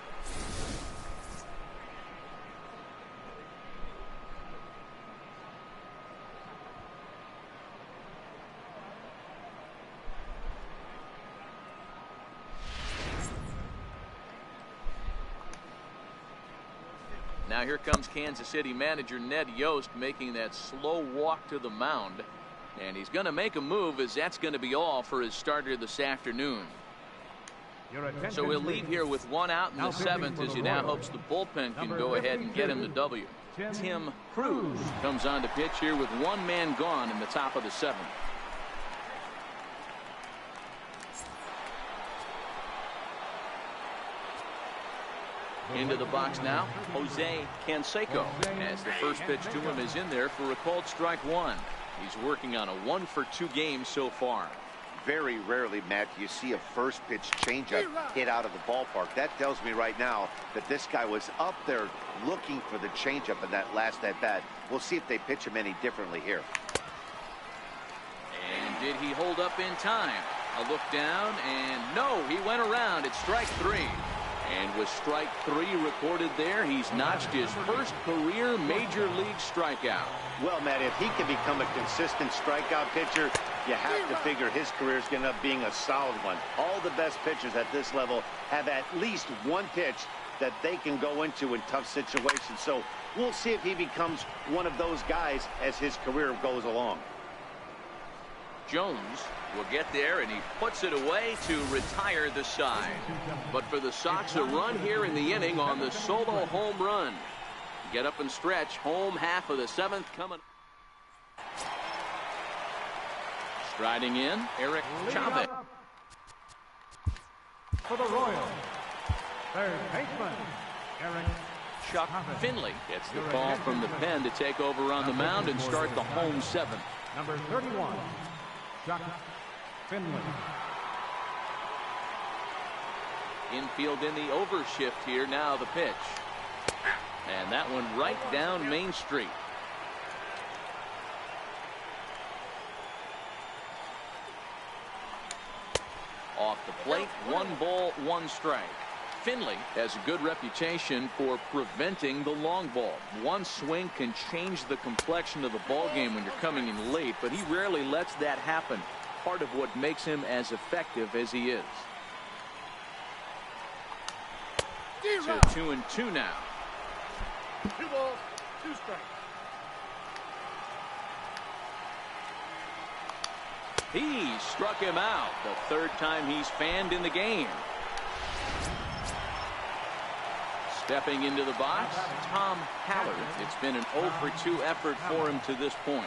Now here comes Kansas City manager Ned Yost making that slow walk to the mound. And he's going to make a move, as that's going to be all for his starter this afternoon. So he'll leave here with 1 out in the 7th as he now hopes the bullpen can go ahead and get him the W. Tim Cruz comes on to pitch here with 1 man gone in the top of the 7th. Into the box now, Jose Canseco, as the first pitch to him is in there for a called strike 1. He's working on a 1-for-2 game so far. Very rarely, Matt, do you see a first pitch changeup hit out of the ballpark. That tells me right now that this guy was up there looking for the changeup in that last at bat. We'll see if they pitch him any differently here. And did he hold up in time? A look down, and no, he went around. It's strike 3. And with strike 3 recorded there, he's notched his first career major league strikeout. Well, Matt, if he can become a consistent strikeout pitcher, you have to figure his career is going to end up being a solid one. All the best pitchers at this level have at least one pitch that they can go into in tough situations. So we'll see if he becomes one of those guys as his career goes along. Jones will get there, and he puts it away to retire the side. But for the Sox, a run here in the inning on the solo home run. Get up and stretch. Home half of the 7th coming. Striding in, Eric Chavez. For the Royals, third baseman, Eric Chuck Finley gets the call from the pen to take over on the mound and start the home 7th. number 31, Chuck Finley. Infield in the overshift here. Now the pitch. And that one right down Main Street. Off the plate, 1 ball, 1 strike. Finley has a good reputation for preventing the long ball. One swing can change the complexion of the ball game when you're coming in late, but he rarely lets that happen. Part of what makes him as effective as he is. So 2-2 now. 2 balls, 2 strikes. He struck him out. The 3rd time he's fanned in the game. Stepping into the box, Tom Haller. It's been an 0-for-2 effort for him to this point.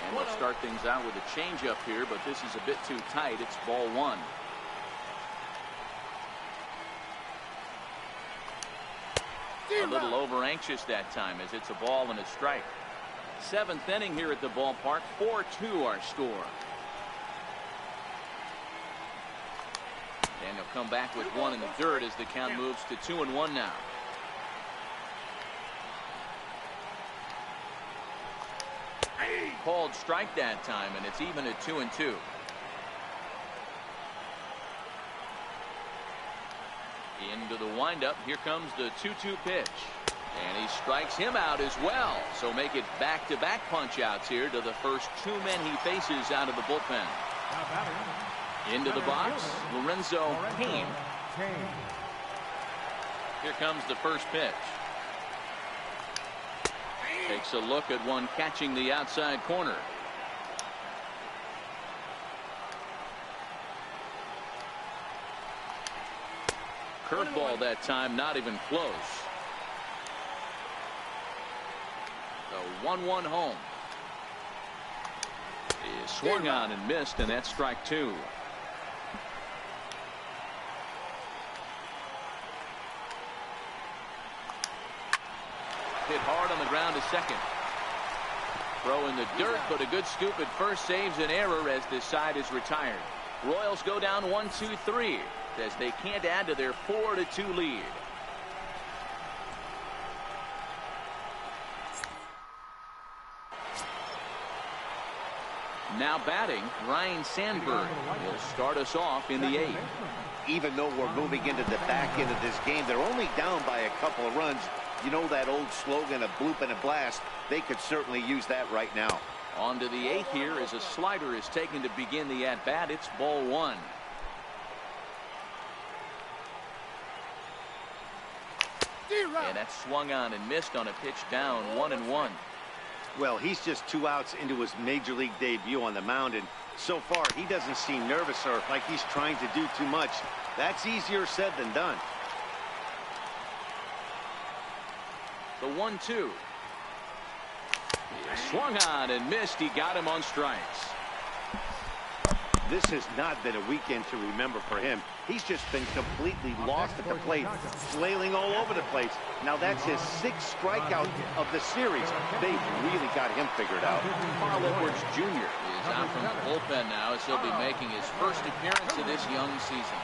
And we'll start things out with a changeup here, but this is a bit too tight. It's ball 1. A little over anxious that time as it's a ball and a strike. 7th inning here at the ballpark. 4-2 our score. And he'll come back with 1 in the dirt as the count moves to 2-1 now. Called strike that time, and it's even at 2-2. Into the windup. Here comes the 2-2 pitch. And he strikes him out as well. So make it back-to-back punch-outs here to the first 2 men he faces out of the bullpen. Into the box, Lorenzo Cain. Here comes the first pitch. Takes a look at one catching the outside corner. Curveball that time, not even close. The 1-1 home. He swung on and missed, and that's strike 2. Hit hard on the ground to second. Throw in the dirt, but a good scoop at first saves an error as this side is retired. Royals go down 1-2-3 as they can't add to their 4-2 lead. Now batting, Ryan Sandberg will start us off in the 8th. Even though we're moving into the back end of this game, they're only down by a couple of runs. You know that old slogan, a bloop and a blast. They could certainly use that right now. On to the 8th here as a slider is taken to begin the at-bat. It's ball 1. And that swung on and missed on a pitch down, 1-1. Well, he's just 2 outs into his major league debut on the mound, and so far he doesn't seem nervous or like he's trying to do too much. That's easier said than done. The 1-2. He swung on and missed. He got him on strikes. This has not been a weekend to remember for him. He's just been completely lost at the plate, flailing all over the place. Now that's his 6th strikeout of the series. They've really got him figured out. Carl Edwards Jr. is out from the bullpen now as he'll be making his first appearance of this young season.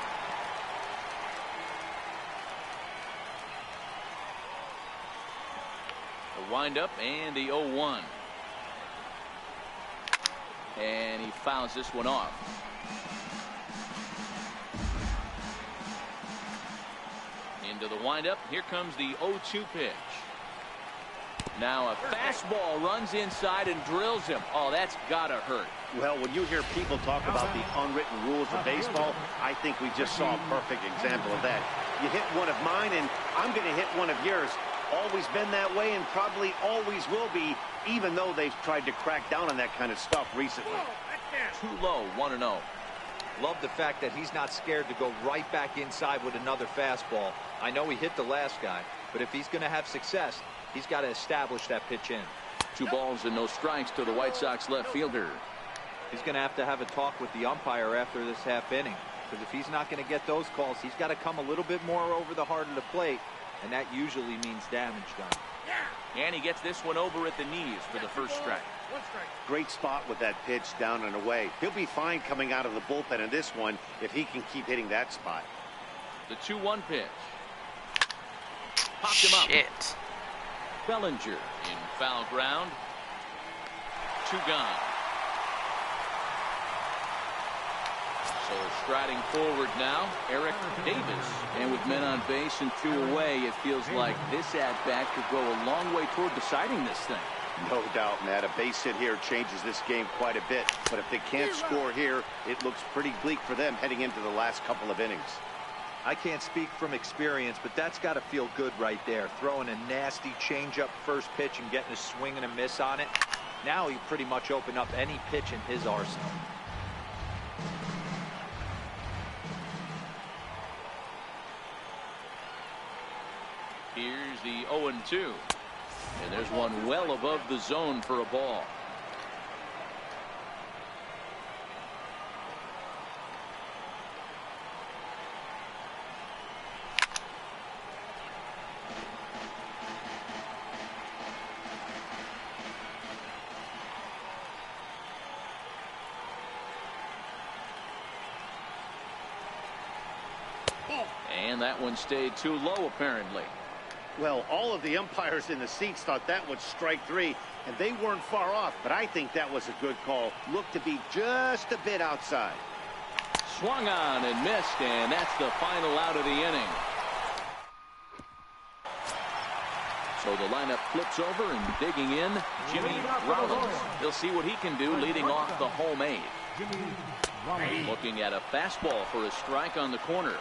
The windup and the 0-1. And he fouls this one off. Into the windup. Here comes the 0-2 pitch. Now a fastball runs inside and drills him. Oh, that's gotta hurt. Well, when you hear people talk about the unwritten rules of baseball, I think we just saw a perfect example of that. You hit one of mine, and I'm going to hit one of yours. Always been that way and probably always will be, even though they've tried to crack down on that kind of stuff recently. Too low, 1-0. Love the fact that he's not scared to go right back inside with another fastball. I know he hit the last guy, but if he's going to have success, he's got to establish that pitch in. 2 balls and no strikes to the White Sox left fielder. He's going to have a talk with the umpire after this half inning, because if he's not going to get those calls, he's got to come a little bit more over the heart of the plate, and that usually means damage done. And he gets this one over at the knees for the first strike. Great spot with that pitch down and away. He'll be fine coming out of the bullpen in this one if he can keep hitting that spot. The 2-1 pitch. Popped him up. Shit. Bellinger in foul ground. 2 gone. So striding forward now, Eric Davis. And with men on base and 2 away, it feels like this at-bat could go a long way toward deciding this thing. No doubt, Matt. A base hit here changes this game quite a bit. But if they can't score here, it looks pretty bleak for them heading into the last couple of innings. I can't speak from experience, but that's got to feel good right there. Throwing a nasty changeup first pitch and getting a swing and a miss on it. Now he pretty much opened up any pitch in his arsenal. Here's the 0-2. And there's one well above the zone for a ball. And that one stayed too low, apparently. Well, all of the umpires in the seats thought that was strike 3, and they weren't far off, but I think that was a good call. Looked to be just a bit outside. Swung on and missed, and that's the final out of the inning. So the lineup flips over and digging in, Jimmy Rollins. He'll see what he can do leading off the home 8. Looking at a fastball for a strike on the corner.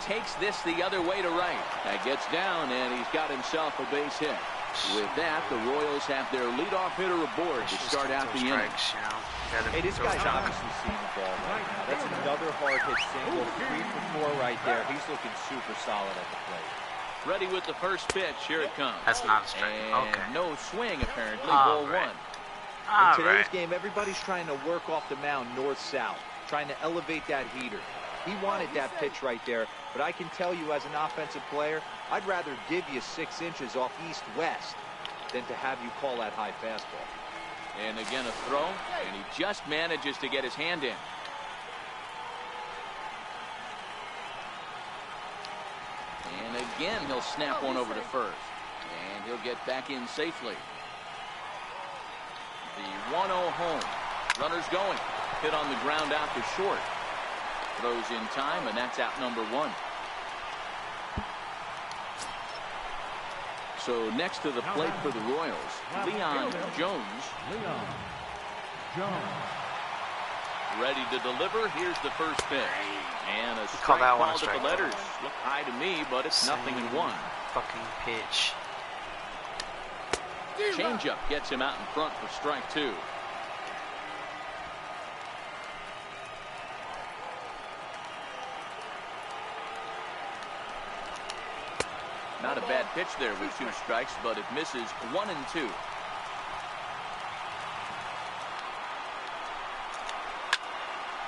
Takes this the other way to right. That gets down, and he's got himself a base hit. With that, the Royals have their leadoff hitter aboard to start out the inning. Hey, this guy's obviously seeing the ball right now. That's another hard hit single. 3 for 4 right there. He's looking super solid at the plate. Ready with the first pitch. Here it comes. That's not a strike. And Okay. no swing, apparently. All Ball right. 1. In today's game, everybody's trying to work off the mound north-south, trying to elevate that heater. He wanted that pitch right there, but I can tell you as an offensive player, I'd rather give you 6 inches off east-west than to have you call that high fastball. And again a throw, and he just manages to get his hand in. And again he'll snap one over to first. And he'll get back in safely. The 1-0 home. Runners going. Hit on the ground out to short. Throws in time, and that's out number 1. So next to the plate for the Royals, Leon Jones. Ready to deliver. Here's the first pitch. And a strike that one a called at strike. the letters. Look high to me, but it's nothing in 1. Fucking pitch. Changeup gets him out in front for strike 2. Not a bad pitch there with 2 strikes, but it misses 1 and 2.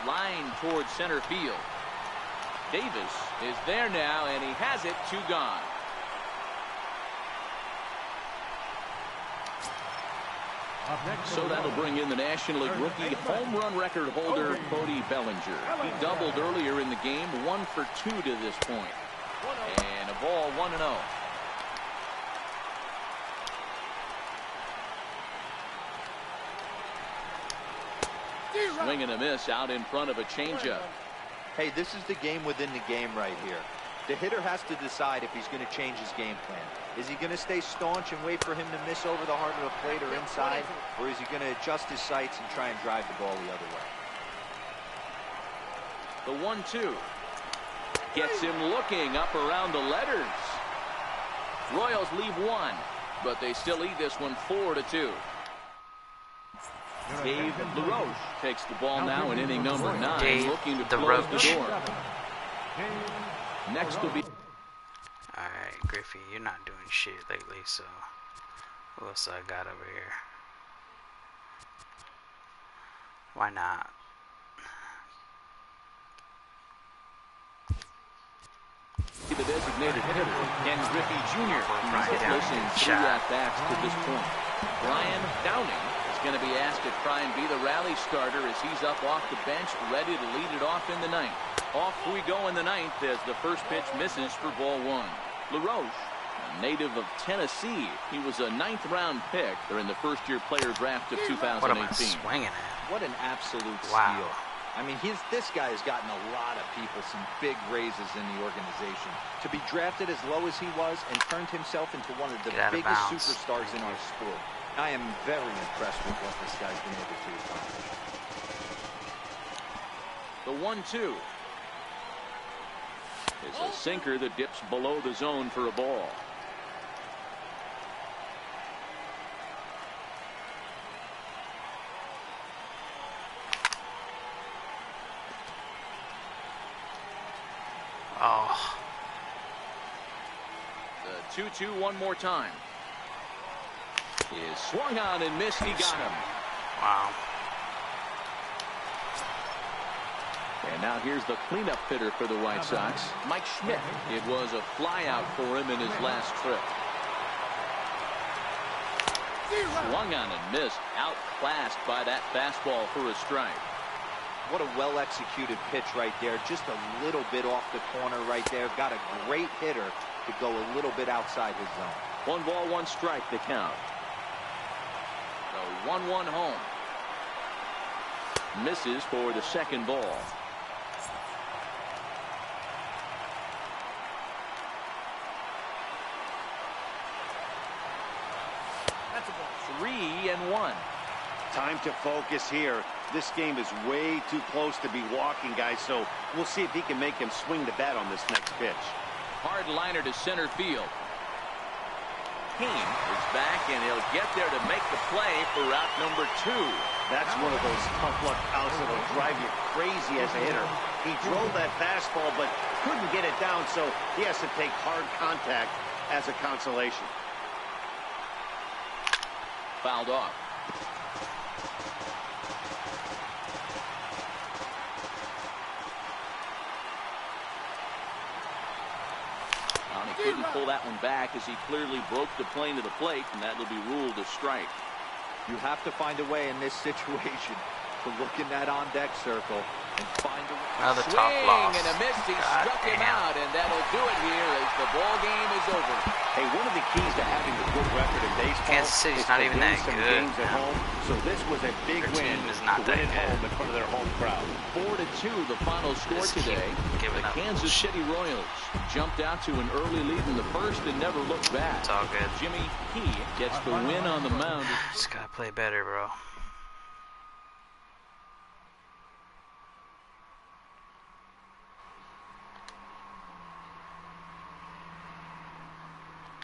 Line towards center field. Davis is there now, and he has it. 2 gone. So that'll bring in the National League rookie home run record holder Cody Bellinger. He doubled earlier in the game, 1 for 2 to this point. And a ball, 1-0. Swing and a miss out in front of a changeup. Hey, this is the game within the game right here. The hitter has to decide if he's going to change his game plan. Is he going to stay staunch and wait for him to miss over the heart of the plate or inside? Or is he going to adjust his sights and try and drive the ball the other way? The 1-2. Gets him looking up around the letters. Royals leave 1, but they still lead this one 4-2. Dave LaRoche takes the ball now in inning number 9, looking to close the door. Next will be... Alright, Griffey, you're not doing shit lately, so what else I got over here? Why not? The designated hitter, Ken Griffey Jr. He's hitless in 3 at-bats to this point. Brian Downing is going to be asked to try and be the rally starter as he's up off the bench, ready to lead it off in the 9th. Off we go in the 9th as the first pitch misses for ball 1. LaRoche, a native of Tennessee. He was a 9th-round pick during the first-year player draft of 2018. What am I swinging at? What an absolute Wow. steal. I mean, this guy has gotten a lot of people some big raises in the organization. To be drafted as low as he was and turned himself into one of the biggest superstars in our sport. I am very impressed with what this guy's been able to accomplish. The 1-2 is a sinker that dips below the zone for a ball. Oh. The 2-2 one more time. Is swung on and missed. He got him. Wow. And now here's the cleanup hitter for the White Sox, Mike Schmidt. It was a flyout for him in his last trip. Swung on and missed. Outclassed by that fastball for a strike. What a well-executed pitch right there. Just a little bit off the corner right there. Got a great hitter to go a little bit outside his zone. 1 ball, 1 strike the count. The 1-1 home. Misses for the second ball. That's a ball. 3-1. Time to focus here. This game is way too close to be walking, guys, so we'll see if he can make him swing the bat on this next pitch. Hard liner to center field. Kane is back, and he'll get there to make the play for route number 2. That's one of those tough luck outs that will drive you crazy as a hitter. He drove that fastball, but couldn't get it down, so he has to take hard contact as a consolation. Fouled off. He couldn't pull that one back as he clearly broke the plane to the plate, and that will be ruled a strike. You have to find a way in this situation to look in that on-deck circle and find a way. Another top loss. And a miss. He struck him out, and that'll do it here as the ball game is over. Hey, one of the keys to having a good record in baseball Kansas City's is not to even win that some good. games at home. So this was a big Their win team is not to win that at home good. in front of their home crowd. 4-2 the final score Just keep today. giving The up Kansas bullshit. City Royals jumped out to an early lead in the first and never looked back. It's all good. Jimmy P gets the win on the mound. Just gotta play better, bro.